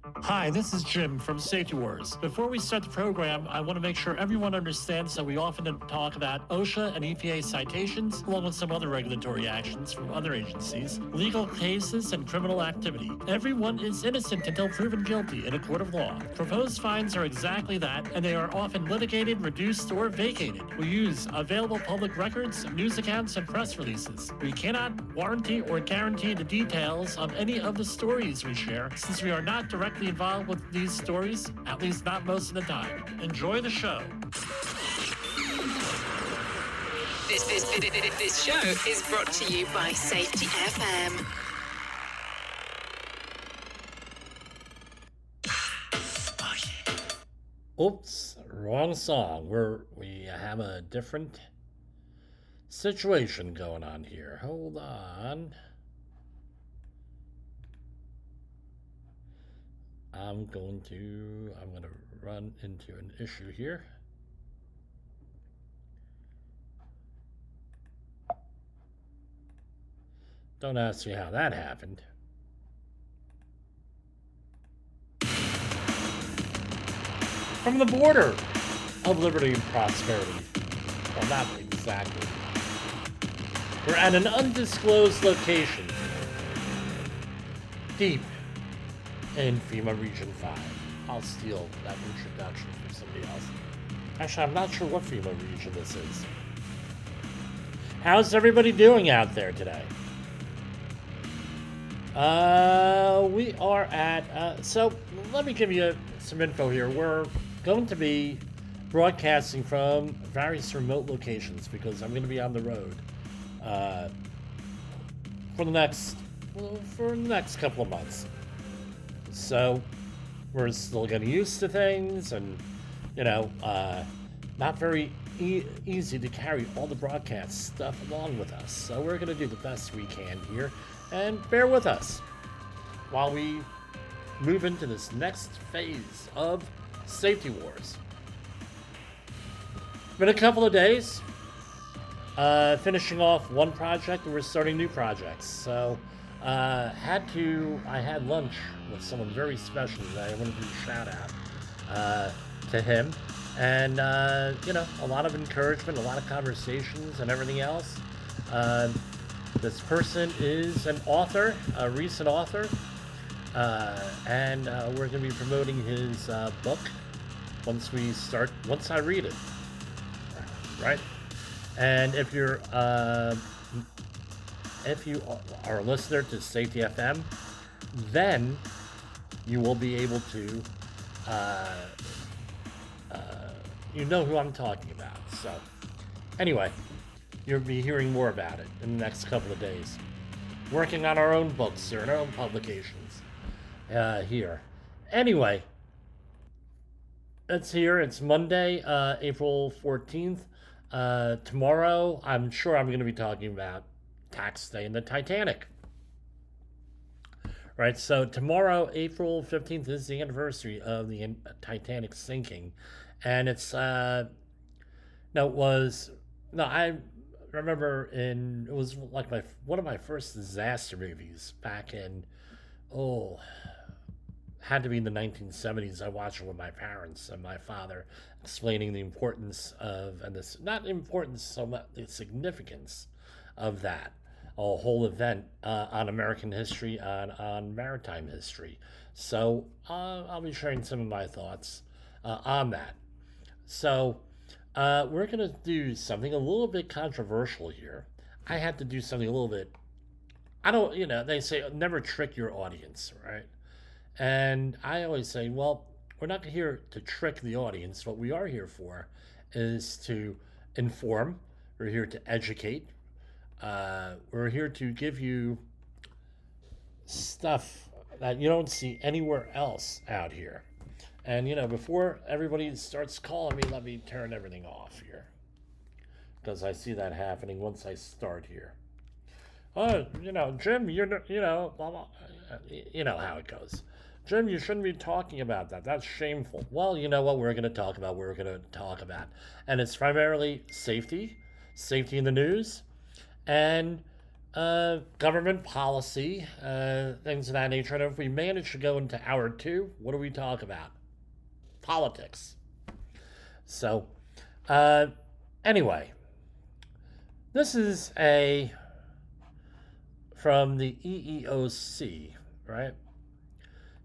Hi, this is Jim from Safety Wars. Before we start the program, I want to make sure everyone understands that we often talk about OSHA and EPA citations, along with some other regulatory actions from other agencies, legal cases, and criminal activity. Everyone is innocent until proven guilty in a court of law. Proposed fines are exactly that, and they are often litigated, reduced, or vacated. We use available public records, news accounts, and press releases. We cannot warranty or guarantee the details of any of the stories we share, since we are not directly involved with these stories, at least not most of the time. Enjoy the show. This show is brought to you by Safety FM. Oops, wrong song. We have a different situation going on here. Hold on. I'm going to run into an issue here. Don't ask me how that happened. From the border of liberty and prosperity. Well, not exactly. We're at an undisclosed location. Deep in FEMA Region 5. I'll steal that introduction from somebody else. Actually, I'm not sure what FEMA region this is. How's everybody doing out there today? We are at, so let me give you some info here. We're going to be broadcasting from various remote locations because I'm going to be on the road for the next couple of months. So we're still getting used to things, and not very easy to carry all the broadcast stuff along with us. So we're going to do the best we can here, and bear with us while we move into this next phase of Safety Wars. Been a couple of days, finishing off one project, and we're starting new projects. So I had lunch with someone very special today. I want to do a shout out to him, and a lot of encouragement, a lot of conversations, and everything else. This person is an author, a recent author, and we're going to be promoting his book once I read it, right? And if you are a listener to Safety FM, then you will be able to, you know who I'm talking about. So, anyway, you'll be hearing more about it in the next couple of days. Working on our own books or our own publications here. Anyway, it's here. It's Monday, April 14th. Tomorrow, I'm sure I'm going to be talking about Tax Day in the Titanic. Right, so tomorrow, April 15th, is the anniversary of the Titanic sinking. And I remember it was like one of my first disaster movies back in, had to be in the 1970s. I watched it with my parents and my father, explaining the importance of, and this, not importance so much, the significance of that whole event on American history, on maritime history. So I'll be sharing some of my thoughts on that. So we're going to do something a little bit controversial here. I had to do something a little bit, they say never trick your audience, right? And I always say, well, we're not here to trick the audience. What we are here for is to inform. We're here to educate. We're here to give you stuff that you don't see anywhere else out here. And, before everybody starts calling me, let me turn everything off here, because I see that happening once I start here. Oh, Jim, blah, blah. You know how it goes. Jim, you shouldn't be talking about that. That's shameful. Well, you know what we're going to talk about? And it's primarily safety in the news, and government policy, things of that nature. And if we manage to go into hour 2, what do we talk about? Politics. So, anyway, this is from the EEOC, right?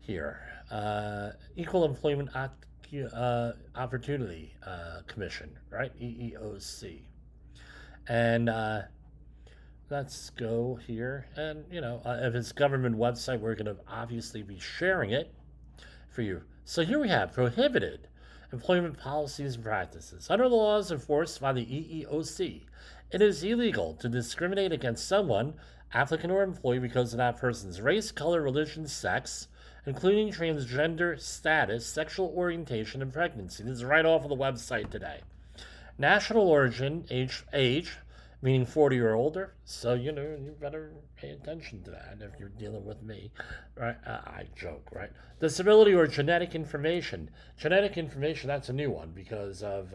Here, Equal Employment Opportunity Commission, right? EEOC. And let's go here. And, if it's government website, we're going to obviously be sharing it for you. So here we have prohibited employment policies and practices. Under the laws enforced by the EEOC, it is illegal to discriminate against someone, applicant or employee, because of that person's race, color, religion, sex, including transgender status, sexual orientation, and pregnancy. This is right off of the website today. National origin, age, meaning 40 or older. So, you better pay attention to that if you're dealing with me, right? I joke, right? Disability or genetic information. Genetic information, that's a new one because of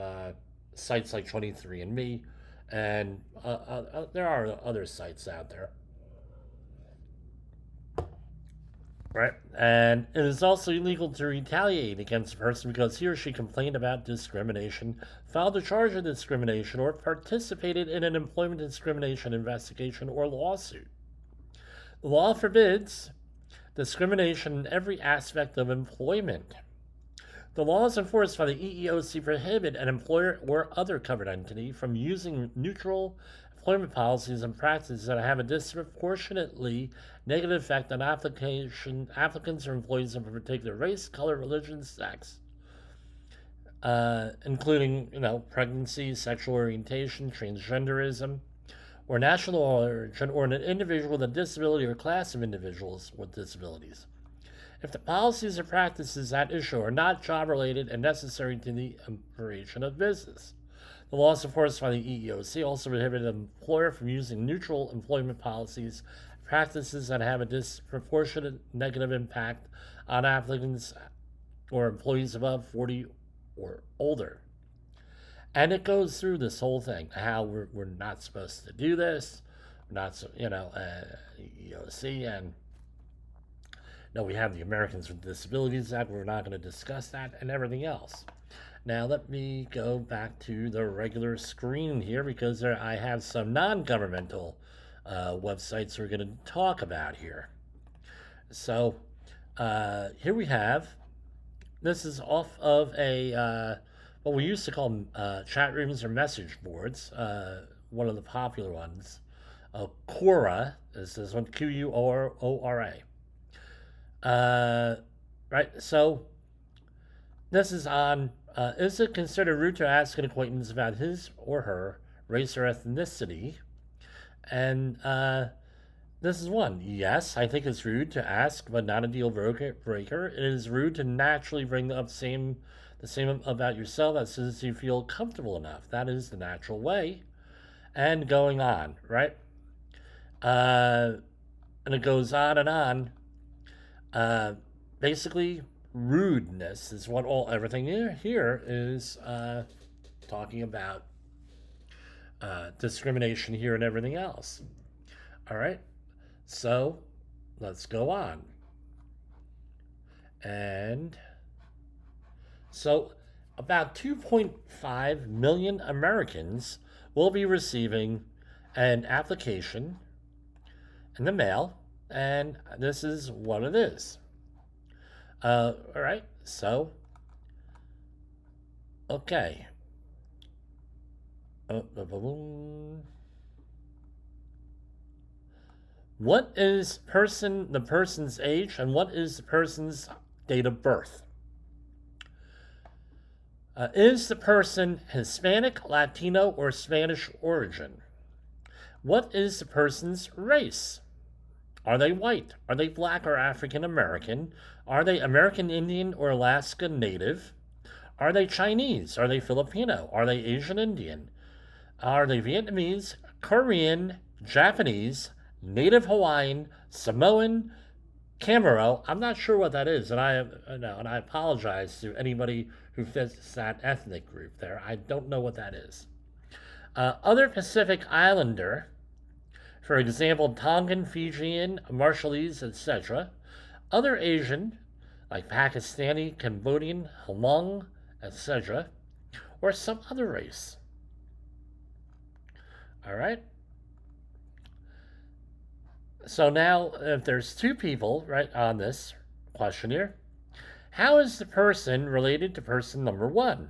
sites like 23andMe, and there are other sites out there. Right? And it is also illegal to retaliate against a person because he or she complained about discrimination, filed a charge of discrimination, or participated in an employment discrimination investigation or lawsuit. The law forbids discrimination in every aspect of employment. The laws enforced by the EEOC prohibit an employer or other covered entity from using neutral employment policies and practices that have a disproportionately negative effect on applicants or employees of a particular race, color, religion, sex, including, pregnancy, sexual orientation, transgenderism, or national origin, or an individual with a disability or class of individuals with disabilities. If the policies or practices at issue are not job-related and necessary to the operation of business. The laws enforced by the EEOC also prohibit an employer from using neutral employment policies, practices that have a disproportionate negative impact on applicants or employees above 40 or older. And it goes through this whole thing, how we're not supposed to do this, we're not, EEOC, and we have the Americans with Disabilities Act, we're not going to discuss that, and everything else. Now let me go back to the regular screen here because I have some non-governmental websites we're going to talk about here. So here we have, this is off of what we used to call chat rooms or message boards, one of the popular ones. Quora is this one, Quora. Right, so this is on, is it considered rude to ask an acquaintance about his or her race or ethnicity? And this is one. Yes, I think it's rude to ask, but not a deal breaker. It is rude to naturally bring up the same about yourself as soon as you feel comfortable enough. That is the natural way. And going on, right? And it goes on and on. Basically, rudeness is what everything here is talking about. Discrimination here and everything else. All right, so let's go on. And so about 2.5 million Americans will be receiving an application in the mail, and this is what it is. All right, so, okay. What is the person's age, and what is the person's date of birth? Is the person Hispanic, Latino, or Spanish origin? What is the person's race? Are they white? Are they black or African American? Are they American Indian or Alaska Native? Are they Chinese? Are they Filipino? Are they Asian Indian? Are they Vietnamese, Korean, Japanese, Native Hawaiian, Samoan, Chamorro? I'm not sure what that is, and I apologize to anybody who fits that ethnic group there. I don't know what that is. Other Pacific Islander, For example, Tongan, Fijian, Marshallese, etc. Other Asian, like Pakistani, Cambodian, Hmong, etc. Or some other race. All right? So now, if there's two people, right, on this questionnaire, how is the person related to person number one?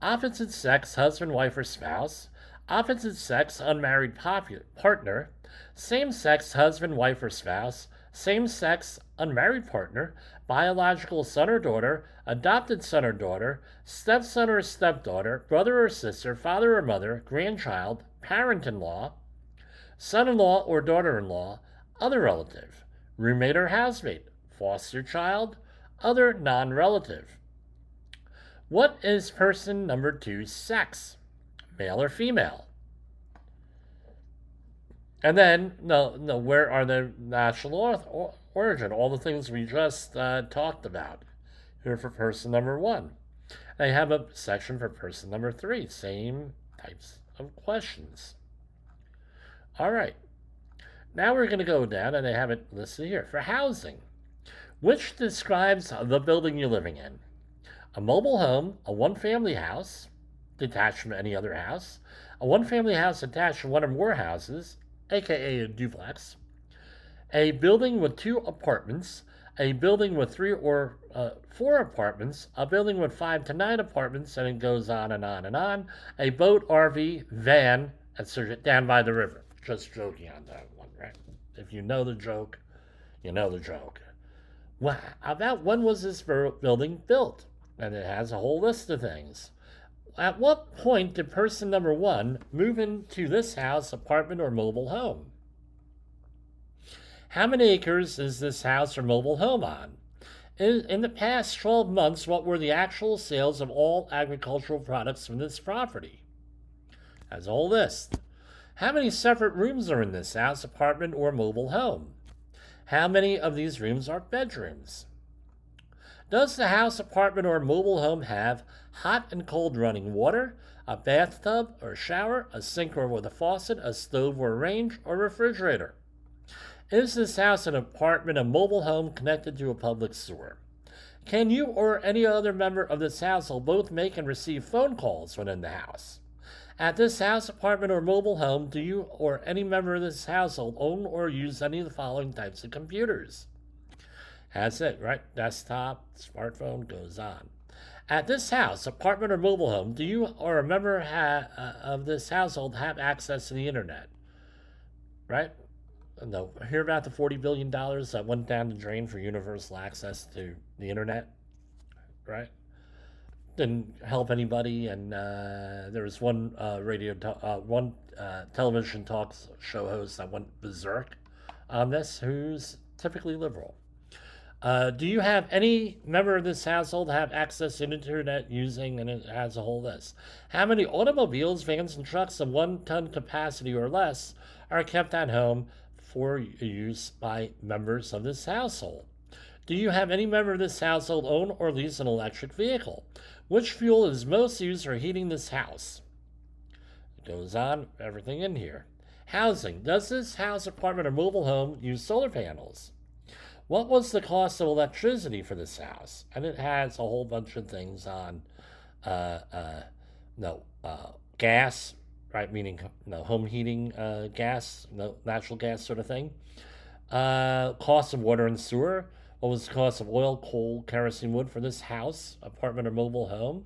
Opposite sex, husband, wife, or spouse. Opposite sex, unmarried partner. Same sex, husband, wife, or spouse. Same sex, unmarried partner. Biological son or daughter. Adopted son or daughter. Stepson or stepdaughter. Brother or sister. Father or mother. Grandchild. Parent-in-law. Son-in-law or daughter-in-law. Other relative. Roommate or housemate. Foster child. Other non-relative. What is person number two's sex? Male or female? And then, where are the national origin? All the things we just talked about here for person number one. They have a section for person number three. Same types of questions. All right. Now we're going to go down, and they have it listed here. For housing, which describes the building you're living in? A mobile home, a one-family house, detached from any other house, a one-family house attached to one or more houses, aka a duplex, a building with 2 apartments, a building with 3 or 4 apartments, a building with 5 to 9 apartments, and it goes on and on and on, a boat, RV, van, etc., down by the river. Just joking on that one, right? If you know the joke, you know the joke. Well, about when was this building built? And it has a whole list of things. At what point did person number one move into this house, apartment, or mobile home? How many acres is this house or mobile home on? In the past 12 months, what were the actual sales of all agricultural products from this property? Has a whole list. How many separate rooms are in this house, apartment, or mobile home? How many of these rooms are bedrooms? Does the house, apartment, or mobile home have hot and cold running water, a bathtub or shower, a sink or with a faucet, a stove or range, or refrigerator? Is this house, an apartment, a mobile home connected to a public sewer? Can you or any other member of this household both make and receive phone calls when in the house? At this house, apartment, or mobile home, do you or any member of this household own or use any of the following types of computers? That's it, right? Desktop, smartphone, goes on. At this house, apartment, or mobile home, do you or a member of this household have access to the internet? Right? No. Hear about the $40 billion that went down the drain for universal access to the internet? Right? Didn't help anybody, and there was one television talk show host that went berserk on this, who's typically liberal. Do you have any member of this household have access to internet using, and it has a whole list. How many automobiles, vans, and trucks of 1-ton capacity or less are kept at home for use by members of this household? Do you have any member of this household own or lease an electric vehicle? Which fuel is most used for heating this house? It goes on, everything in here. Housing. Does this house, apartment, or mobile home use solar panels? What was the cost of electricity for this house? And it has a whole bunch of things on gas, right? Meaning home heating, gas, natural gas sort of thing. Cost of water and sewer. What was the cost of oil, coal, kerosene, wood for this house, apartment, or mobile home?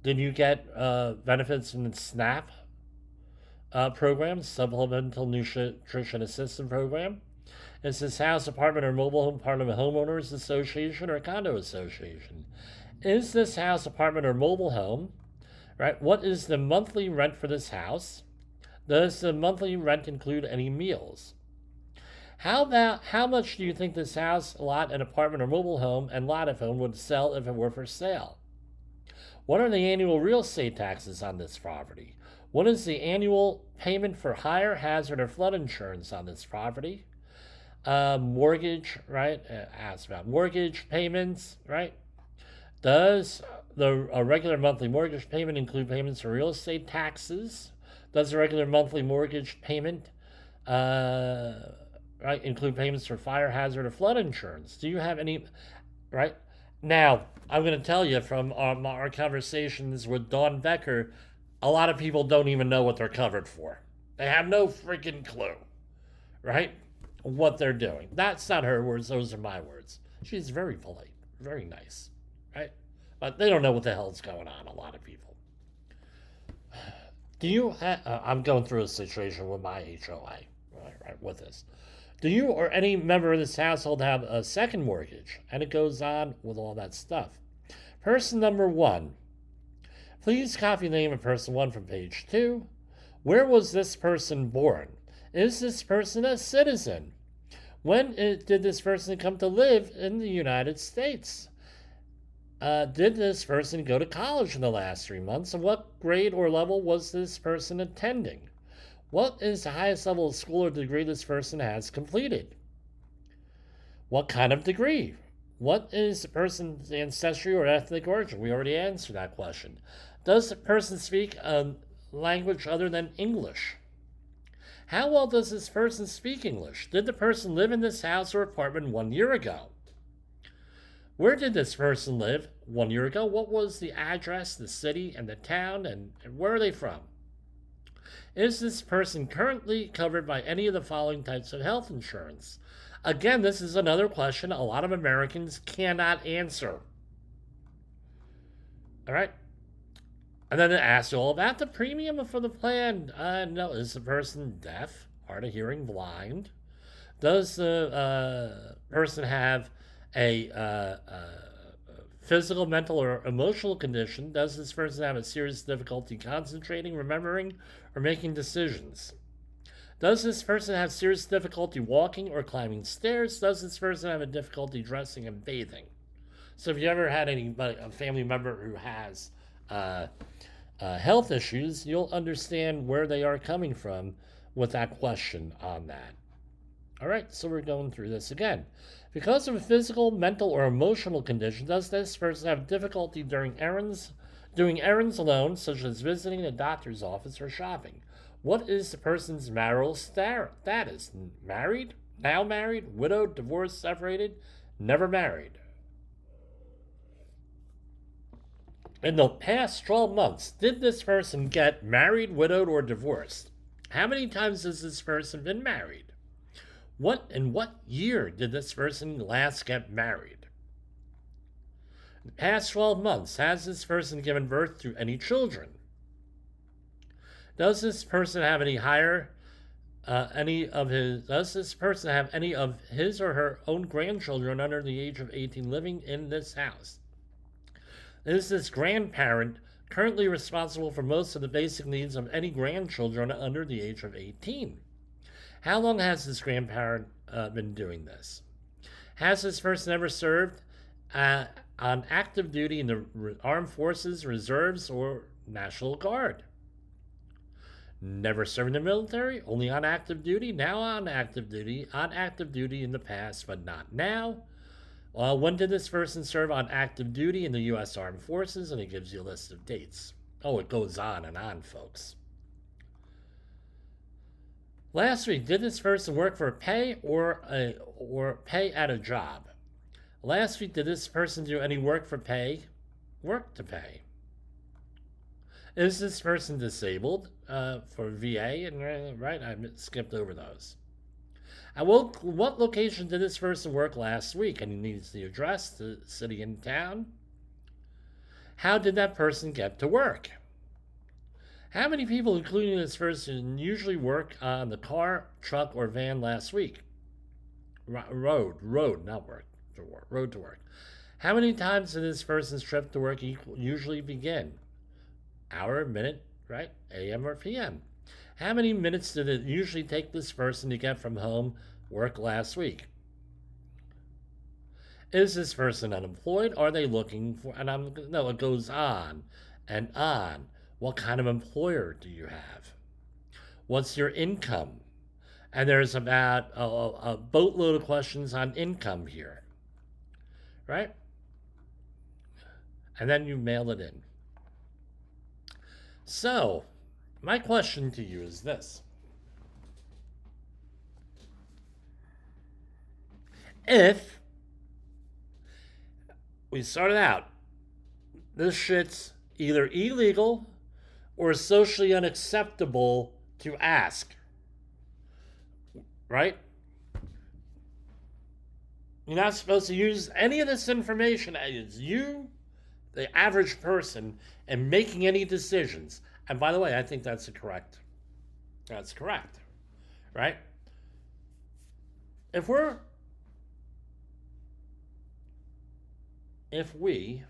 Did you get benefits in the SNAP program, Supplemental Nutrition Assistance Program? Is this house, apartment, or mobile home part of a homeowners association or a condo association? Is this house, apartment, or mobile home, right? What is the monthly rent for this house? Does the monthly rent include any meals? How much do you think this house, lot, an apartment, or mobile home and lot of home would sell if it were for sale? What are the annual real estate taxes on this property? What is the annual payment for fire, hazard, or flood insurance on this property? Mortgage, right? Asks about mortgage payments, right? Does a regular monthly mortgage payment include payments for real estate taxes? Does a regular monthly mortgage payment right, include payments for fire hazard or flood insurance? Do you have any, right? Now, I'm going to tell you from our conversations with Dawn Becker, a lot of people don't even know what they're covered for. They have no freaking clue, right? What they're doing. That's not her words, those are my words. She's very polite, very nice, right? But they don't know what the hell's going on, a lot of people. Do you I'm going through a situation with my HOA, right, with this. Do you or any member of this household have a second mortgage? And it goes on with all that stuff. Person number 1. Please copy the name of person 1 from page 2. Where was this person born? Is this person a citizen? When did this person come to live in the United States? Did this person go to college in the last 3 months? And what grade or level was this person attending? What is the highest level of school or degree this person has completed? What kind of degree? What is the person's ancestry or ethnic origin? We already answered that question. Does the person speak a language other than English? How well does this person speak English? Did the person live in this house or apartment 1 year ago? Where did this person live 1 year ago? What was the address, the city, and the town, and where are they from? Is this person currently covered by any of the following types of health insurance? Again, this is another question a lot of Americans cannot answer. All right? And then it asks you all about the premium for the plan. No, is the person deaf, hard of hearing, blind? Does the person have a physical, mental, or emotional condition? Does this person have a serious difficulty concentrating, remembering, or making decisions? Does this person have serious difficulty walking or climbing stairs? Does this person have a difficulty dressing and bathing? So if you ever had a family member who has health issues, you'll understand where they are coming from with that question on that. All right, so we're going through this again. Because of a physical, mental, or emotional condition, does this person have difficulty doing errands alone, such as visiting a doctor's office or shopping? What is the person's marital status? Married? Now married? Widowed? Divorced? Separated? Never married? In the past 12 months, did this person get married, widowed, or divorced? How many times has this person been married? In what year did this person last get married? In the past 12 months, has this person given birth to any children? Does this person have does this person have any of his or her own grandchildren under the age of 18 living in this house? Is this grandparent currently responsible for most of the basic needs of any grandchildren under the age of 18? How long has this grandparent been doing this? Has this person ever served on active duty in the armed forces, reserves, or National Guard? Never served in the military, only on active duty, now on active duty in the past, but not now. When did this person serve on active duty in the U.S. Armed Forces? And it gives you a list of dates. Oh, it goes on and on, folks. Last week, did this person work for pay or pay at a job? Last week, did this person do any work for pay? Work to pay. Is this person disabled for VA? And right, I skipped over those. At what location did this person work last week? And he needs the address, the city and town. How did that person get to work? How many people, including this person, usually work on the car, truck, or van last week? Road, not work, to work, road to work. How many times did this person's trip to work usually begin? Hour, minute, right? AM or PM. How many minutes did it usually take this person to get from home, work last week? Is this person unemployed? Are they looking for, no, it goes on and on. What kind of employer do you have? What's your income? And there's about a boatload of questions on income here, right? And then you mail it in. So, My question to you is this. If we started out, this shit's either illegal or socially unacceptable to ask, right? You're not supposed to use any of this information as you, the average person, and making any decisions. And by the way, I think that's correct. That's correct, right? If we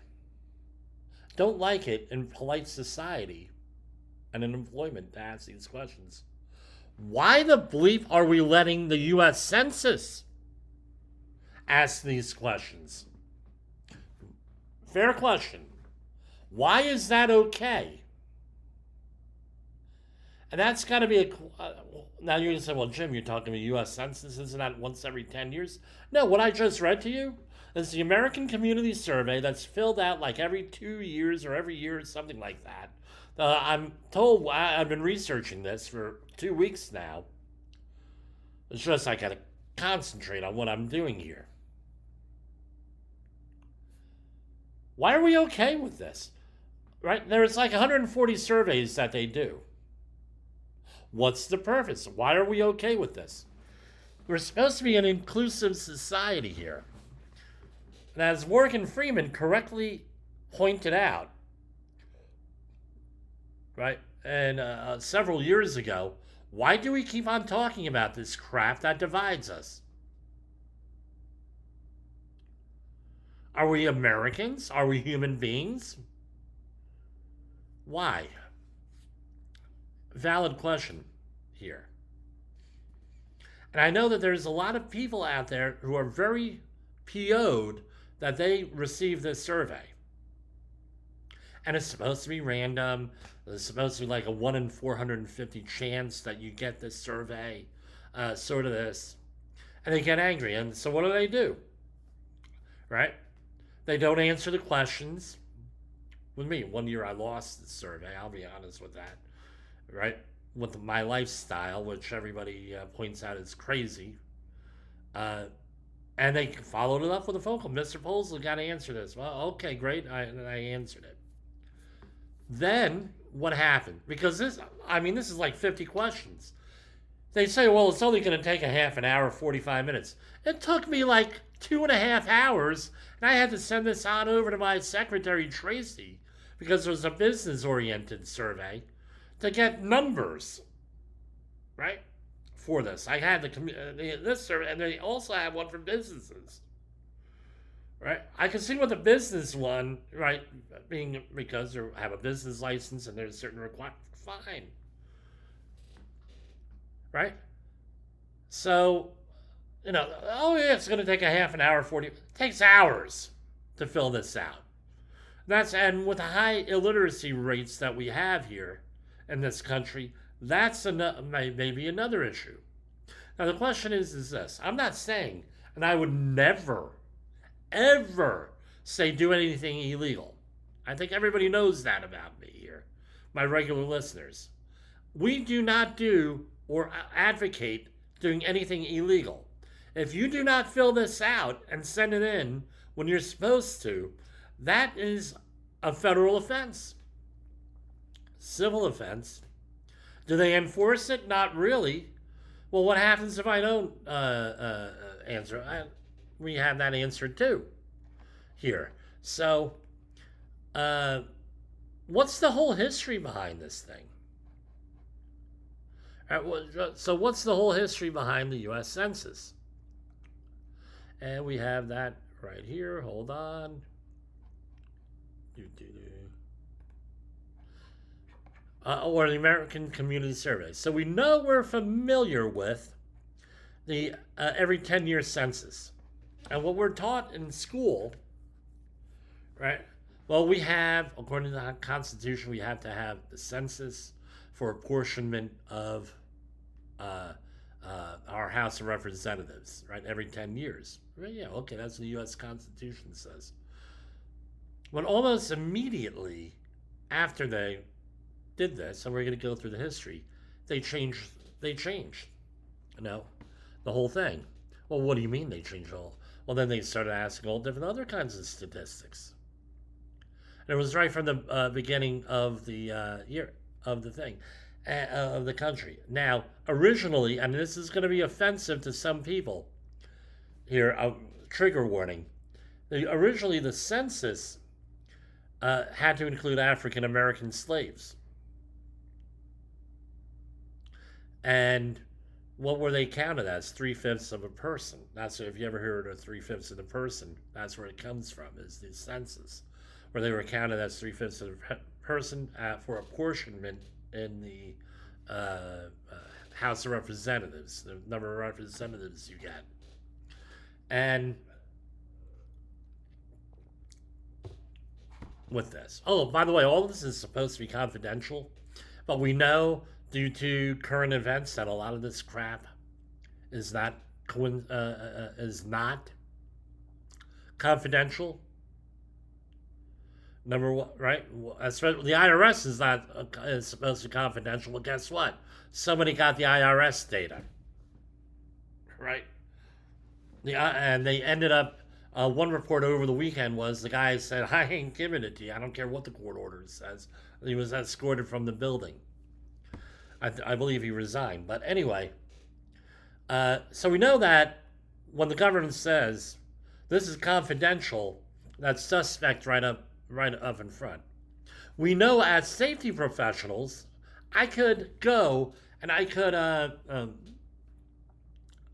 don't like it in polite society and in employment to ask these questions, why the bleep are we letting the U.S. Census ask these questions? Fair question. Why is that okay? And that's got to be now you're going to say, well, Jim, you're talking about U.S. Census. Isn't that once every 10 years? No, what I just read to you is the American Community Survey that's filled out like every 2 years or every year or something like that. I'm told, I've been researching this for 2 weeks now. It's just I got to concentrate on what I'm doing here. Why are we okay with this? Right? There's like 140 surveys that they do. What's the purpose? Why are we okay with this? We're supposed to be an inclusive society here. And as Morgan Freeman correctly pointed out, right, and several years ago, why do we keep on talking about this crap that divides us? Are we Americans? Are we human beings? Why? Valid question here. And I know that there's a lot of people out there who are very PO'd that they receive this survey. And it's supposed to be random. It's supposed to be like a 1 in 450 chance that you get this survey, sort of this. And they get angry. And so what do? Right? They don't answer the questions. With me, 1 year I lost the survey, I'll be honest with that. Right? With my lifestyle, which everybody points out is crazy. And they followed it up with a phone call. Mr. Polsley got to answer this. Well, okay, great. I answered it. Then what happened? Because this is like 50 questions. They say, well, it's only going to take a half an hour, 45 minutes. It took me like 2.5 hours, and I had to send this on over to my secretary, Tracy, because it was a business-oriented survey, to get numbers, right, for this. I had this survey, and they also have one for businesses, right? I can see what the business one, right, being because they have a business license and there's certain requirements. Fine, right? So, oh yeah, it's going to take a half an hour, 40. It takes hours to fill this out. And with the high illiteracy rates that we have here in this country, that's maybe another issue. Now the question is this: I'm not saying, and I would never, ever say do anything illegal. I think everybody knows that about me here, my regular listeners. We do not do or advocate doing anything illegal. If you do not fill this out and send it in when you're supposed to, that is a federal offense. Civil offense. Do they enforce it? Not really. Well, what happens if I don't answer? We have that answer too here. So, what's the whole history behind this thing? So what's the whole history behind the U.S. Census? And we have that right here. Hold on. Or the American Community Survey. So we know we're familiar with the every 10-year census. And what we're taught in school, right? Well, we have, according to the Constitution, we have to have the census for apportionment of our House of Representatives, right? Every 10 years. Right? Yeah, okay, that's what the U.S. Constitution says. But almost immediately after they did this, and we're going to go through the history, they changed, the whole thing. Well, what do you mean they changed all? Well, then they started asking all different other kinds of statistics. And it was right from the beginning of the year, of the thing, of the country. Now, originally, and this is going to be offensive to some people here, trigger warning, originally the census had to include African American slaves. And what were they counted as? 3/5 of a person. That's, if you ever heard of 3/5 of a person, that's where it comes from, is the census, where they were counted as 3/5 of a person for apportionment in the House of Representatives, the number of representatives you get. And with this, oh, by the way, all of this is supposed to be confidential, but we know due to current events that a lot of this crap is not confidential. Number one, right? The IRS is supposed to be confidential. Well, guess what? Somebody got the IRS data, right? And they ended up. One report over the weekend was the guy said, "I ain't giving it to you. I don't care what the court order says." He was escorted from the building. I believe he resigned. But anyway, so we know that when the government says this is confidential, that's suspect right up in front. We know as safety professionals, I could go and I could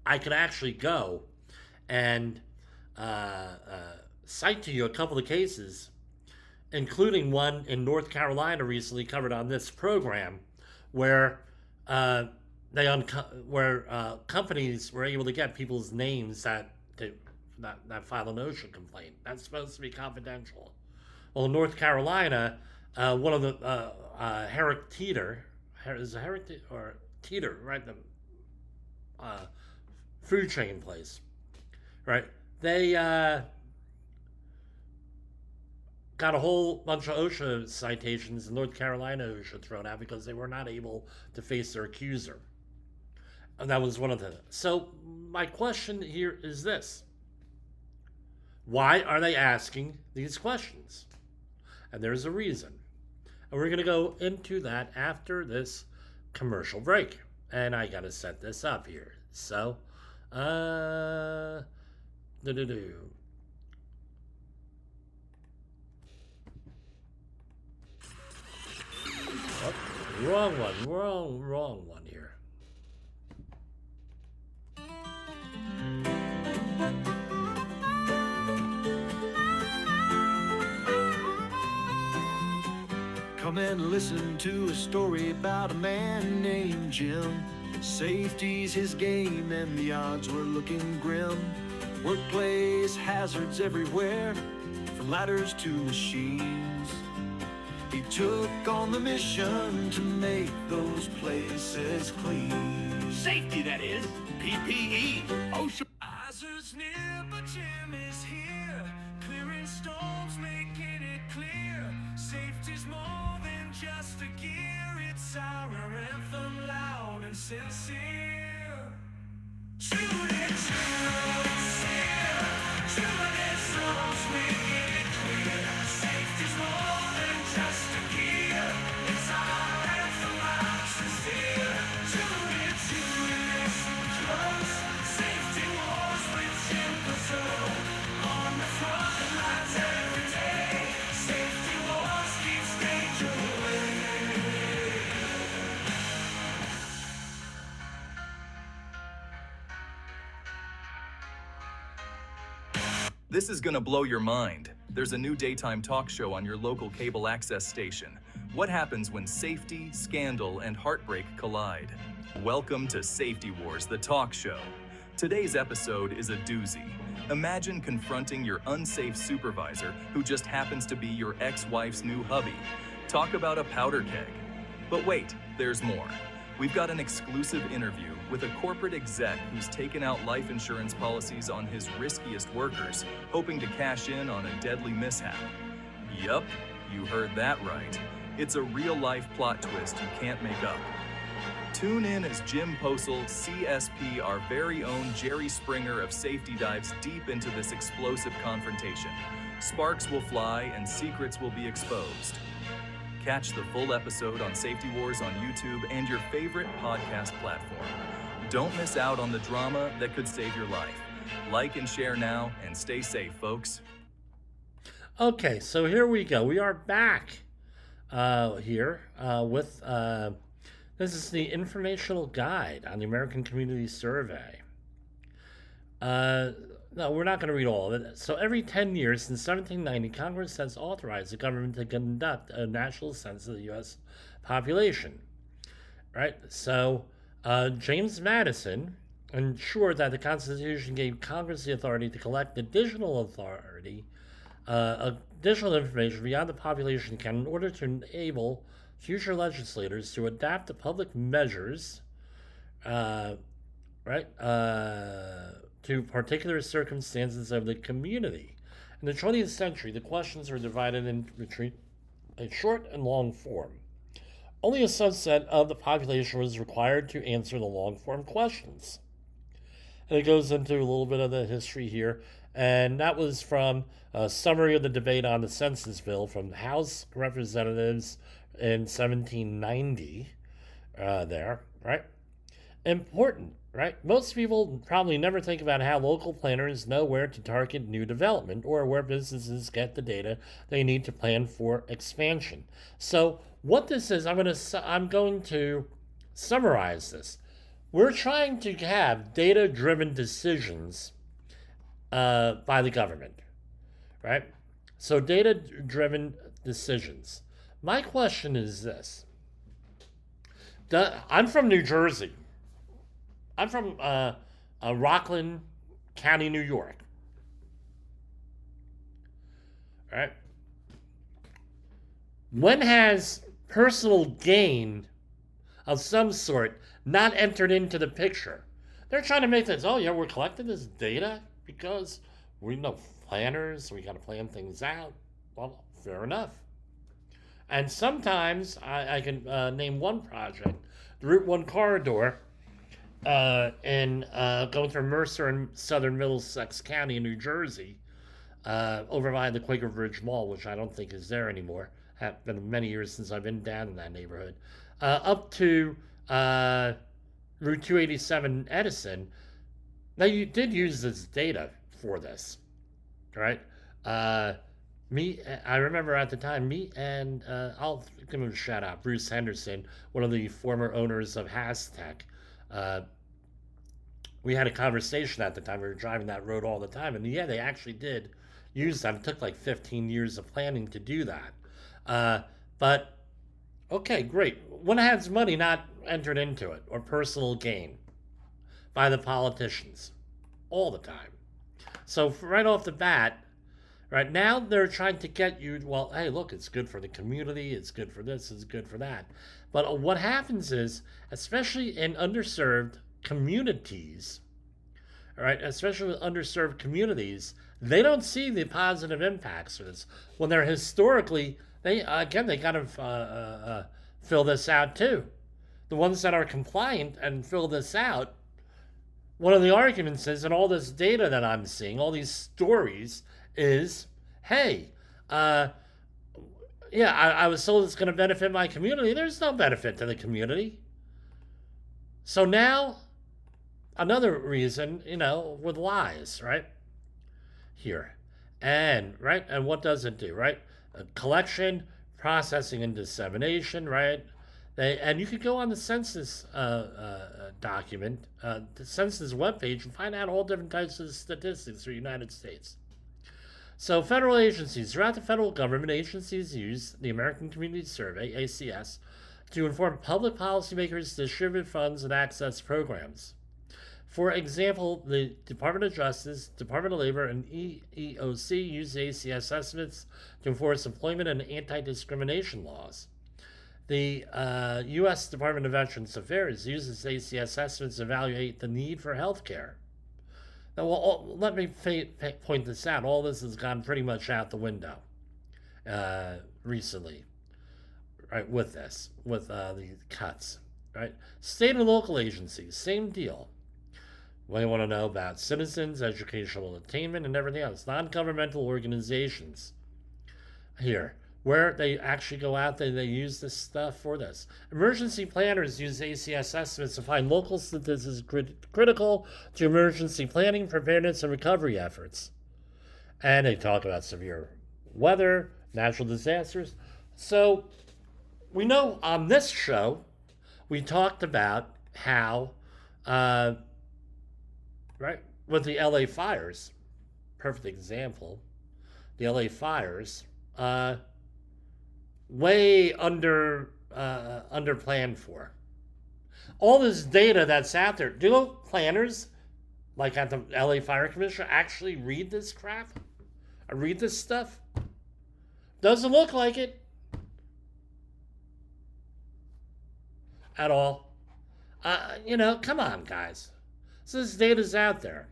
actually go and cite to you a couple of cases, including one in North Carolina recently covered on this program, where companies were able to get people's names that file an OSHA complaint. That's supposed to be confidential. Well, in North Carolina, one of the Herrick Teeter, is it Herrick or Teeter, right? The food chain place, right? They got a whole bunch of OSHA citations in North Carolina OSHA thrown out because they were not able to face their accuser. And that was one of the... So my question here is this. Why are they asking these questions? And there's a reason. And we're going to go into that after this commercial break. And I got to set this up here. So, wrong one here. Come and listen to a story about a man named Jim. Safety's his game and the odds were looking grim. Workplace hazards everywhere, from ladders to machines. He took on the mission to make those places clean. Safety, that is. PPE. OSHA. Hazards near, but Jim is here. Clearing storms, making it clear. Safety's more than just a gear. It's our anthem, loud and sincere. Shoot it, sincere. Shoot it, songs, making it clear. Safety's more than just a gear. It's our anthem, loud and sincere. Shoot it, listen close. Safety wars with Jim Pazzo. On the front lines every day. Safety wars keeps danger away. This is gonna blow your mind. There's a new daytime talk show on your local cable access station. What happens when safety, scandal, and heartbreak collide? Welcome to Safety Wars, the talk show. Today's episode is a doozy. Imagine confronting your unsafe supervisor who just happens to be your ex-wife's new hubby. Talk about a powder keg. But wait, there's more. We've got an exclusive interview with a corporate exec who's taken out life insurance policies on his riskiest workers, hoping to cash in on a deadly mishap. Yup, You heard that right. It's a real-life plot twist you can't make up. Tune in as Jim Posel, CSP, our very own Jerry Springer of safety, dives deep into this explosive confrontation. Sparks will fly and secrets will be exposed. Catch the full episode on Safety Wars on YouTube and your favorite podcast platform. Don't miss out on the drama that could save your life. Like and share now, and stay safe, folks. Okay, so here we go. We are back here with this is the informational guide on the American Community Survey. No, we're not going to read all of it. So every 10 years since 1790, Congress has authorized the government to conduct a national census of the U.S. population. Right? So James Madison ensured that the Constitution gave Congress the authority to collect additional information beyond the population count in order to enable future legislators to adapt to public measures, to particular circumstances of the community. In the 20th century, the questions were divided into a short and long form. Only a subset of the population was required to answer the long form questions. And it goes into a little bit of the history here, and that was from a summary of the debate on the Census Bill from House Representatives in 1790, there, right? Important, right? Most people probably never think about how local planners know where to target new development or where businesses get the data they need to plan for expansion. So what this is, I'm going to summarize this. We're trying to have data-driven decisions by the government, right? So data-driven decisions. My question is this. I'm from New Jersey. I'm from Rockland County, New York. All right. When has personal gain of some sort not entered into the picture? They're trying to make this, oh yeah, we're collecting this data because we know planners, we got to plan things out. Well, fair enough. And sometimes I can name one project, the Route 1 corridor, in going through Mercer and southern Middlesex County in New Jersey, over by the Quaker Bridge Mall, which I don't think is there anymore. Have been many years since I've been down in that neighborhood. Up to Route 287 Edison. Now, you did use this data for this, right? I remember at the time, I'll give him a shout out, Bruce Henderson, one of the former owners of Hastech. We had a conversation at the time. We were driving that road all the time. And yeah, they actually did use that. It took like 15 years of planning to do that. But, okay, great. When has money not entered into it or personal gain by the politicians? All the time. So right off the bat, right now they're trying to get you, well, hey, look, it's good for the community. It's good for this. It's good for that. But what happens is, especially in underserved communities, all right, especially with underserved communities, they don't see the positive impacts of this. When they're historically, they got to fill this out too. The ones that are compliant and fill this out, one of the arguments is, and all this data that I'm seeing, all these stories, is, hey, I was told it's going to benefit my community. There's no benefit to the community. So now, another reason, with lies, right? Here. And what does it do, right? Collection, processing, and dissemination, right? And you could go on the census document, the census webpage, and find out all different types of statistics for the United States. So federal agencies, throughout the federal government, agencies use the American Community Survey, ACS, to inform public policymakers to distribute funds and access programs. For example, the Department of Justice, Department of Labor, and EEOC use ACS estimates to enforce employment and anti-discrimination laws. The U.S. Department of Veterans Affairs uses ACS estimates to evaluate the need for health care. Now, let me point this out. All this has gone pretty much out the window. recently, right, with this, with the cuts, right? State and local agencies, same deal. We want to know about citizens, educational attainment, and everything else. Non-governmental organizations here, where they actually go out there and they use this stuff for this. Emergency planners use ACS estimates to find local statistics critical to emergency planning, preparedness, and recovery efforts. And they talk about severe weather, natural disasters. So we know on this show, we talked about how, right, with the LA fires, perfect example, the LA fires, way under planned for. All this data that's out there, do planners, like at the LA Fire Commission, actually read this crap? Or read this stuff? Doesn't look like it. At all. Come on, guys. So this data's out there.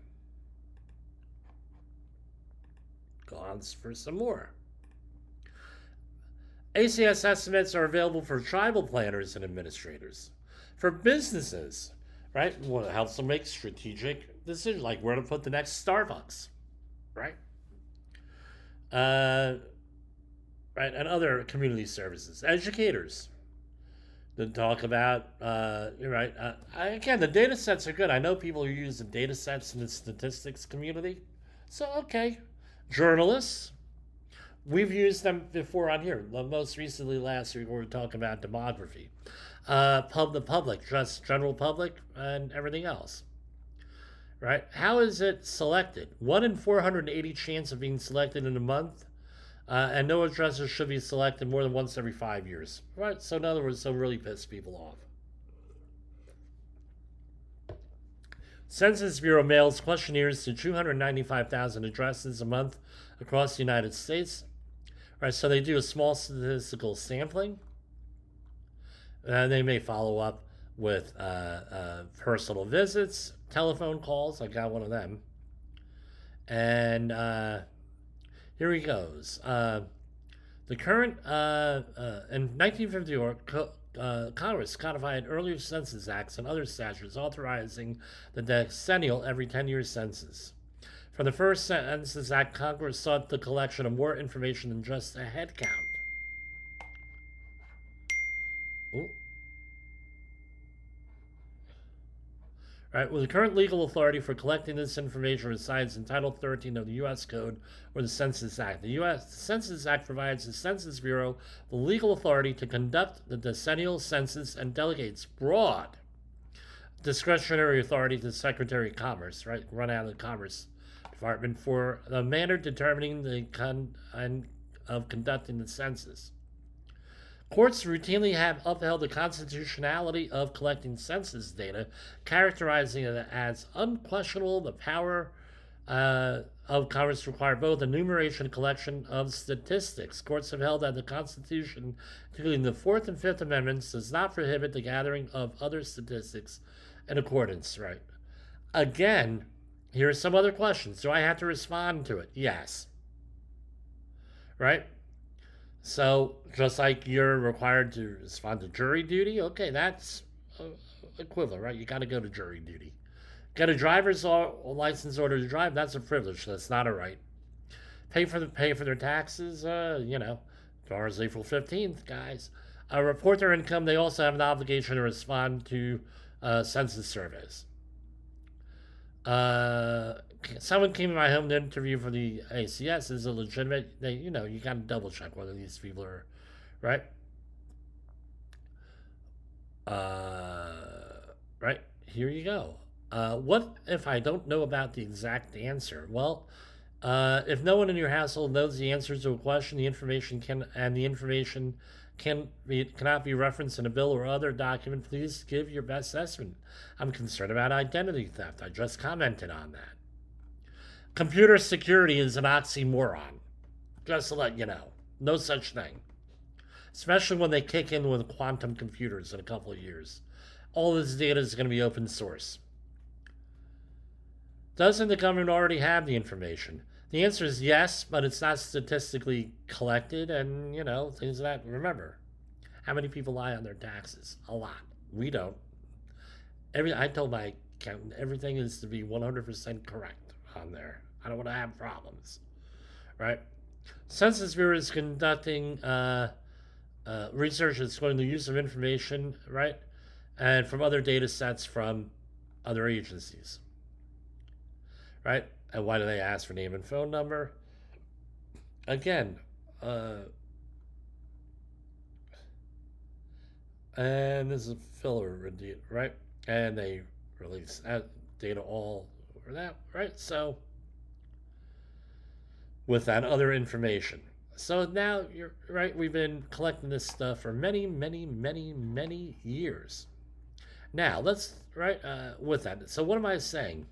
Go on for some more. ACS estimates are available for tribal planners and administrators. For businesses, right? Well, it helps them make strategic decisions, like where to put the next Starbucks, right? Right, and other community services. Educators. To talk about, again, the data sets are good. I know people who use the data sets in the statistics community. So, okay. Journalists. We've used them before on here. Most recently, last week, we were talking about demography. The public, just general public, and everything else. Right? How is it selected? 1 in 480 chance of being selected in a month, and no addresses should be selected more than once every 5 years. Right? So in other words, they'll really piss people off. Census Bureau mails questionnaires to 295,000 addresses a month across the United States. Right, so they do a small statistical sampling. And they may follow up with personal visits, telephone calls. I got one of them. And here he goes. The current, in 1954, Congress codified earlier census acts and other statutes authorizing the decennial every 10-year census. For the first Census Act, Congress sought the collection of more information than just a head count. Ooh. Right, well, the current legal authority for collecting this information resides in Title 13 of the U.S. Code or the Census Act. The U.S. Census Act provides the Census Bureau the legal authority to conduct the decennial census and delegates broad discretionary authority to the Secretary of Commerce, right, run out of the Commerce Department for the manner determining the of conducting the census. Courts routinely have upheld the constitutionality of collecting census data, characterizing it as unquestionable. The power of Congress require both enumeration and collection of statistics. Courts have held that the Constitution, including the Fourth and Fifth Amendments, does not prohibit the gathering of other statistics in accordance, right? Again, here are some other questions. Do I have to respond to it? Yes. Right? So, just like you're required to respond to jury duty, okay, that's equivalent, right? You got to go to jury duty. Get a driver's license order to drive, that's a privilege. That's not a right. Pay for their taxes, tomorrow's April 15th, guys. Report their income. They also have an obligation to respond to census surveys. Someone came to my home to interview for the ACS. Is a legitimate, you got to double check whether these people are, right? Right, here you go. What if I don't know about the exact answer? Well, if no one in your household knows the answer to a question, the information cannot be referenced in a bill or other document, please give your best estimate. I'm concerned about identity theft. I just commented on that. Computer security is an oxymoron. Just to let you know. No such thing. Especially when they kick in with quantum computers in a couple of years. All this data is going to be open source. Doesn't the government already have the information? The answer is yes, but it's not statistically collected, and things like that. Remember, how many people lie on their taxes? A lot. We don't. I told my accountant everything is to be 100% correct on there. I don't want to have problems, right? Census Bureau is conducting research that's going to the use of information, right, and from other data sets from other agencies, right? And why do they ask for name and phone number? Again, and this is a filler, right? And they release that data all over that, right? So with that other information. So now you're right, we've been collecting this stuff for many, many, many, many years. Now let's with that. So what am I saying?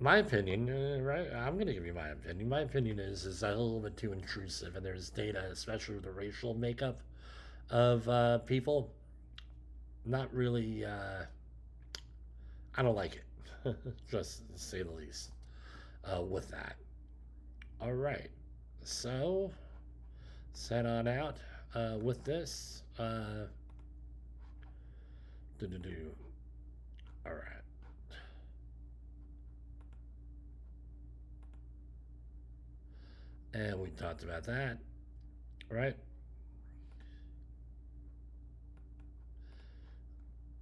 My opinion, right? I'm going to give you my opinion. My opinion is a little bit too intrusive, and there's data, especially with the racial makeup of people. Not really. I don't like it, just to say the least. With that. All right. So, set on out with this. All right. And we talked about that, right?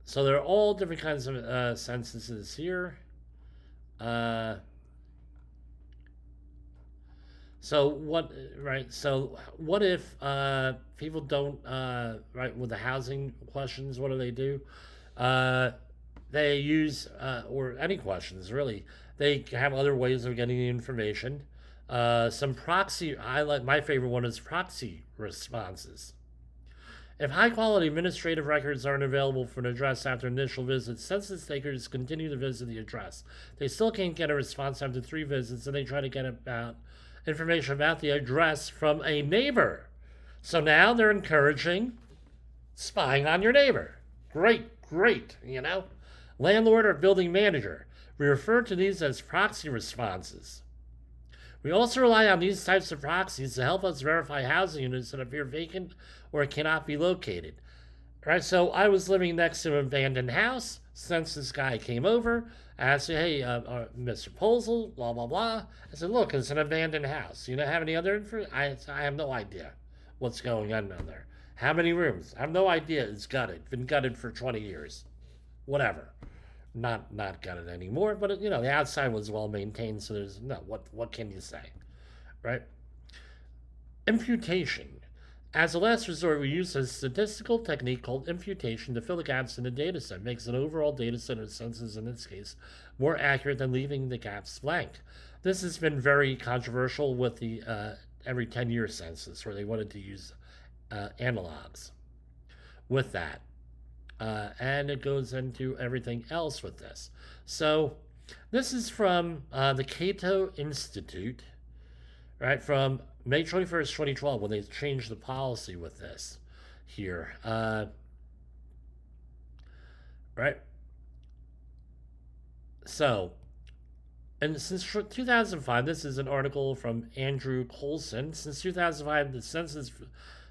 So there are all different kinds of censuses here. So what, right? So what if people don't, right, with the housing questions, what do? They use, or any questions really, they have other ways of getting the information. Some proxy, my favorite one is proxy responses. If high-quality administrative records aren't available for an address after initial visit, census takers continue to visit the address. They still can't get a response after 3 visits, and they try to get information about the address from a neighbor. So now they're encouraging spying on your neighbor. Great, landlord or building manager. We refer to these as proxy responses. We also rely on these types of proxies to help us verify housing units that appear vacant or cannot be located. Right, so I was living next to an abandoned house. Census guy came over, asked me, hey, Mr. Posel, blah, blah, blah. I said, look, it's an abandoned house. You don't have any other information? I have no idea what's going on down there. How many rooms? I have no idea. It's gutted. Been gutted for 20 years. Whatever. Not gutted anymore, but the outside was well maintained, so there's what can you say, right? Imputation. As a last resort, we use a statistical technique called imputation to fill the gaps in the data set. It makes an overall data set of census, in this case, more accurate than leaving the gaps blank. This has been very controversial with the every 10-year census, where they wanted to use analogs with that. And it goes into everything else with this. So this is from the Cato Institute, right, from May 21st, 2012, when they changed the policy with this here. Right? So, and since 2005, this is an article from Andrew Colson. Since 2005, the Census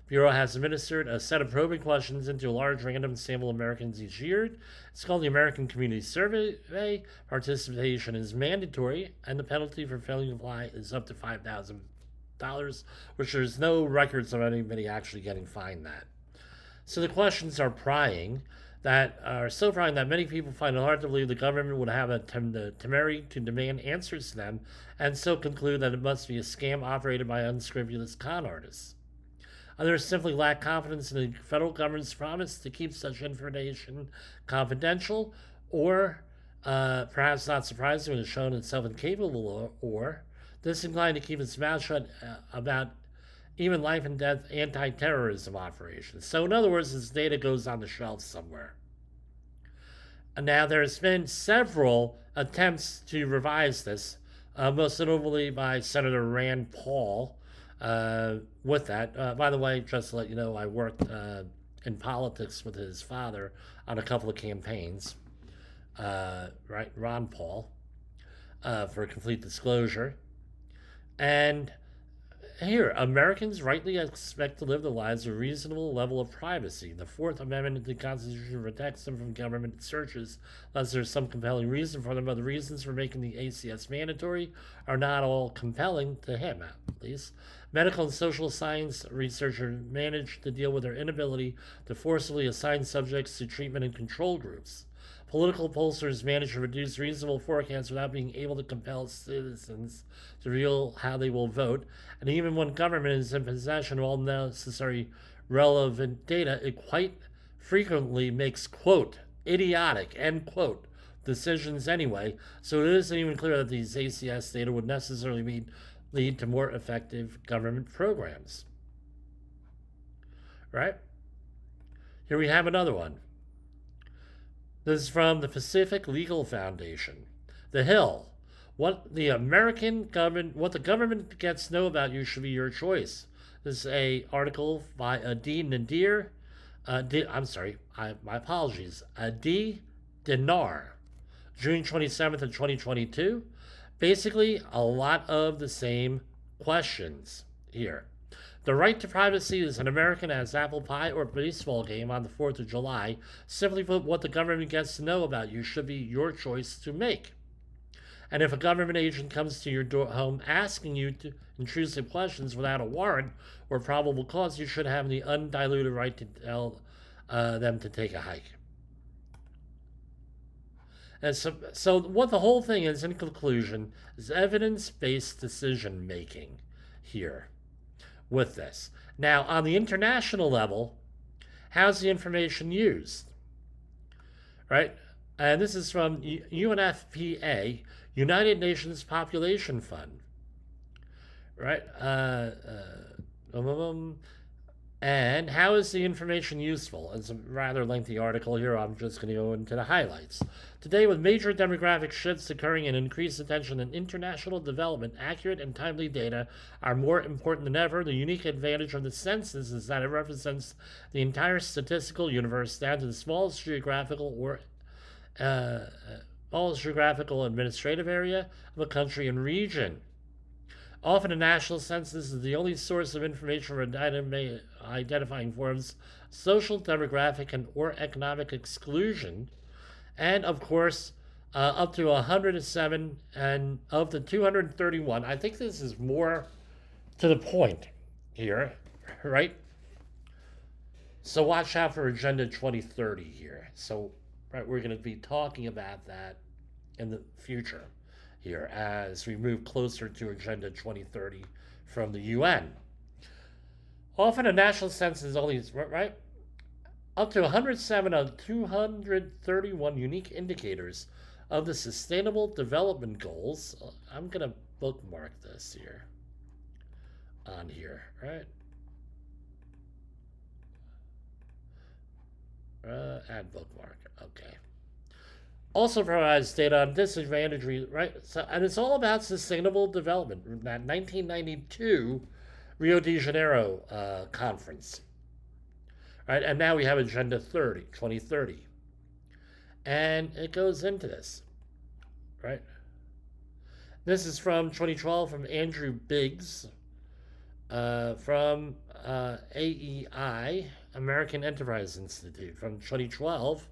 Bureau has administered a set of probing questions into a large random sample of Americans each year. It's called the American Community Survey. Participation is mandatory, and the penalty for failing to apply is up to $5,000, which there's no records of anybody actually getting fined that. So the questions are prying, that are so prying that many people find it hard to believe the government would have the temerity to demand answers to them, and so conclude that it must be a scam operated by unscrupulous con artists. Others simply lack confidence in the federal government's promise to keep such information confidential, or perhaps not surprisingly, has shown itself incapable, or disinclined to keep its mouth shut about even life and death anti-terrorism operations. So in other words, this data goes on the shelf somewhere. And now there's been several attempts to revise this, most notably by Senator Rand Paul, with that. By the way, just to let you know, I worked in politics with his father on a couple of campaigns, right, Ron Paul. for complete disclosure. And here, Americans rightly expect to live their lives with a reasonable level of privacy. The Fourth Amendment to the Constitution protects them from government searches unless there's some compelling reason for them, but the reasons for making the ACS mandatory are not all compelling to him, at least. Medical and social science researchers managed to deal with their inability to forcibly assign subjects to treatment and control groups. Political pollsters manage to reduce reasonable forecasts without being able to compel citizens to reveal how they will vote. And even when government is in possession of all necessary relevant data, it quite frequently makes, quote, idiotic, end quote, decisions anyway. So it isn't even clear that these ACS data would necessarily lead to more effective government programs. Right? Here we have another one. This is from the Pacific Legal Foundation. The Hill. What the government gets to know about you should be your choice. This is a article by Adi Nadir. My apologies. Adi Dinar, June 27th of 2022. Basically, a lot of the same questions here. The right to privacy is an American as apple pie or baseball game on the 4th of July. Simply put, what the government gets to know about you should be your choice to make. And if a government agent comes to your home asking you intrusive questions without a warrant or probable cause, you should have the undiluted right to tell them to take a hike. And so what the whole thing is, in conclusion, is evidence-based decision-making here with this. Now, on the international level, how's the information used? Right? And this is from UNFPA, United Nations Population Fund. Right? And how is the information useful? It's a rather lengthy article here. I'm just going to go into the highlights. Today, with major demographic shifts occurring and increased attention on international development, accurate and timely data are more important than ever. The unique advantage of the census is that it represents the entire statistical universe down to the smallest geographical administrative area of a country and region. Often a national census is the only source of information for identifying forms of social, demographic, or economic exclusion. And, of course, up to 107, and of the 231, I think this is more to the point here, right? So watch out for Agenda 2030 here. So right, we're going to be talking about that in the future here as we move closer to Agenda 2030 from the UN. Often a national census is only, right, up to 107 of 231 unique indicators of the Sustainable Development Goals. I'm going to bookmark this here, on here, right? Add bookmark, okay. Also provides data on disadvantage, right? So, and it's all about sustainable development. That 1992 Rio de Janeiro conference, right? And now we have Agenda 2030, and it goes into this, right? This is from 2012 from Andrew Biggs, from AEI, American Enterprise Institute, from 2012.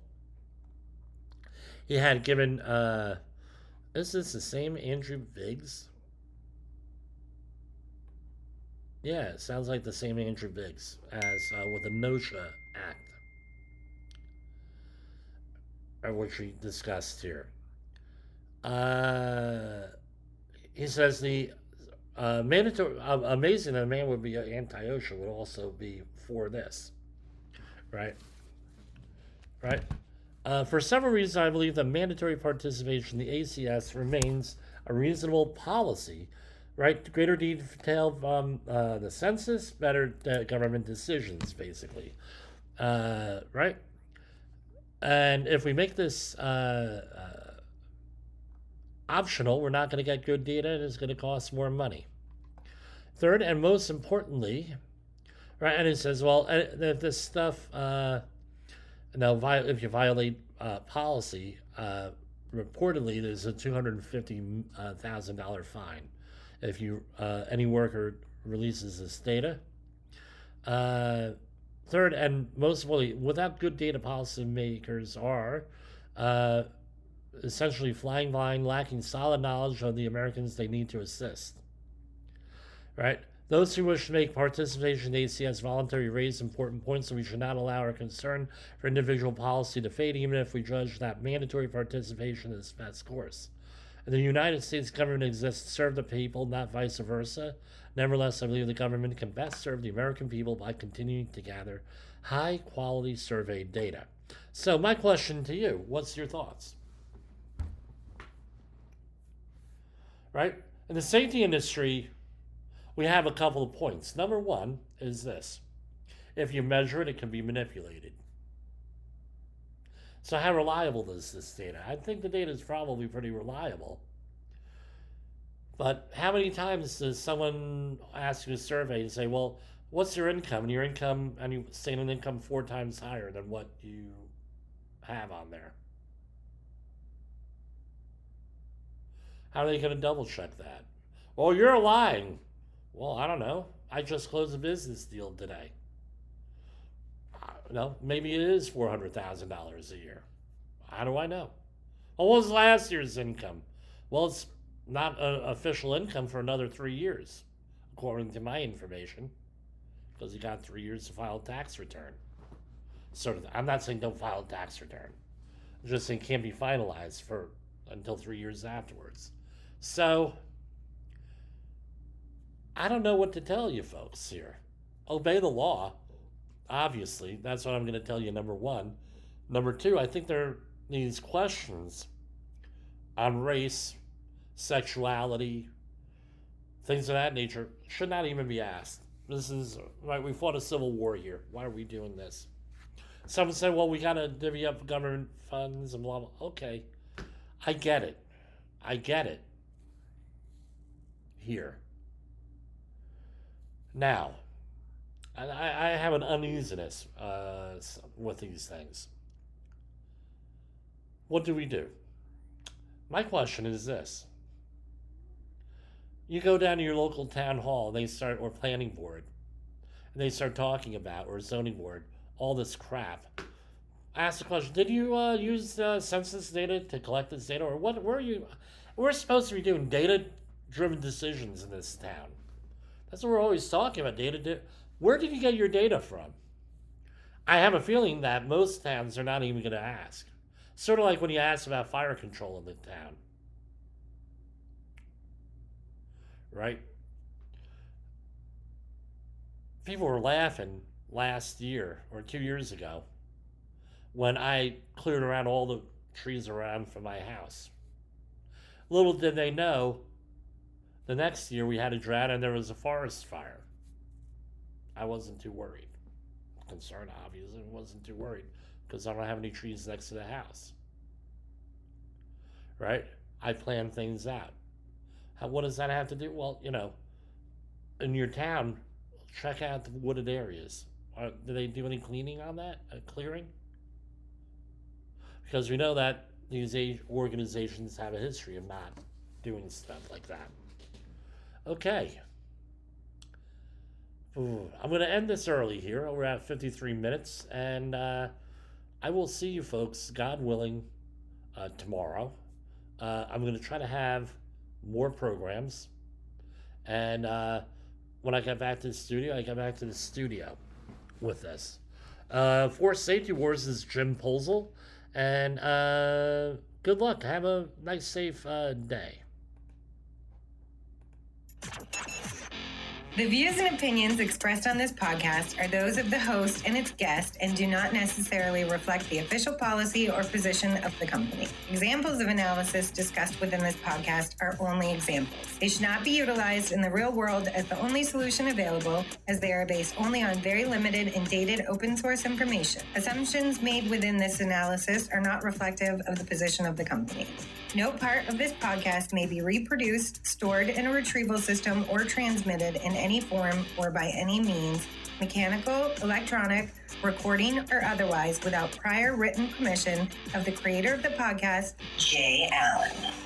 He had given, is this the same Andrew Biggs? Yeah, it sounds like the same Andrew Biggs as with the OSHA Act, which we discussed here. He says the mandatory, amazing that a man would be anti-OSHA would also be for this, right? Right? For several reasons, I believe that mandatory participation in the ACS remains a reasonable policy, right? Greater detail from the census, better government decisions, basically, right? And if we make this optional, we're not going to get good data, and it's going to cost more money. Third, and most importantly, right, and it says, well, if this stuff... Now, if you violate policy, reportedly there's a $250,000 fine if you any worker releases this data. Third, and most importantly, without good data, policymakers are essentially flying blind, lacking solid knowledge of the Americans they need to assist. Right? Those who wish to make participation in ACS voluntary raise important points, and we should not allow our concern for individual policy to fade, even if we judge that mandatory participation is the best course. The United States government exists to serve the people, not vice versa. Nevertheless, I believe the government can best serve the American people by continuing to gather high-quality survey data. So my question to you, what's your thoughts? Right? In the safety industry, we have a couple of points. Number one is this. If you measure it, it can be manipulated. So how reliable is this data? I think the data is probably pretty reliable. But how many times does someone ask you a survey and say, well, what's your income? And your income, and you say an income 4 times higher than what you have on there. How are they going to double check that? Well, you're lying. Well, I don't know. I just closed a business deal today. No, maybe it is $400,000 a year. How do I know? Well, what was last year's income? Well, it's not official income for another 3 years, according to my information, because you got 3 years to file a tax return. I'm not saying don't file a tax return. I'm just saying it can't be finalized until 3 years afterwards. So I don't know what to tell you folks here. Obey the law. Obviously, that's what I'm going to tell you, number one. Number two, I think there are these questions on race, sexuality, things of that nature should not even be asked. This is, right, we fought a civil war here. Why are we doing this? Someone said, well, we got to divvy up government funds and blah, blah. Okay, I get it. Here. Now, I have an uneasiness with these things. What do we do? My question is this. You go down to your local town hall, or planning board, and they start talking about, or zoning board, all this crap. Ask the question, did you use census data to collect this data? Or what were you? We're supposed to be doing data-driven decisions in this town. That's what we're always talking about, data. Where did you get your data from? I have a feeling that most towns are not even going to ask. Sort of like when you ask about fire control in the town. Right? People were laughing last year or 2 years ago when I cleared around all the trees around from my house. Little did they know, the next year we had a drought and there was a forest fire. I wasn't too worried. Concerned, obviously, wasn't too worried because I don't have any trees next to the house. Right? I plan things out. What does that have to do? Well, in your town, check out the wooded areas. Do they do any cleaning on that? Clearing? Because we know that these organizations have a history of not doing stuff like that. Okay. I'm going to end this early here. We're at 53 minutes, and I will see you folks, God willing, tomorrow. I'm going to try to have more programs, and when I get back to the studio, I get back to the studio with this. For Safety Wars is Jim Polzel, and good luck. Have a nice, safe day. The views and opinions expressed on this podcast are those of the host and its guest and do not necessarily reflect the official policy or position of the company. Examples of analysis discussed within this podcast are only examples. They should not be utilized in the real world as the only solution available, as they are based only on very limited and dated open source information. Assumptions made within this analysis are not reflective of the position of the company. No part of this podcast may be reproduced, stored in a retrieval system, or transmitted in any form or by any means mechanical, electronic, recording, or otherwise without prior written permission of the creator of the podcast, Jay Allen.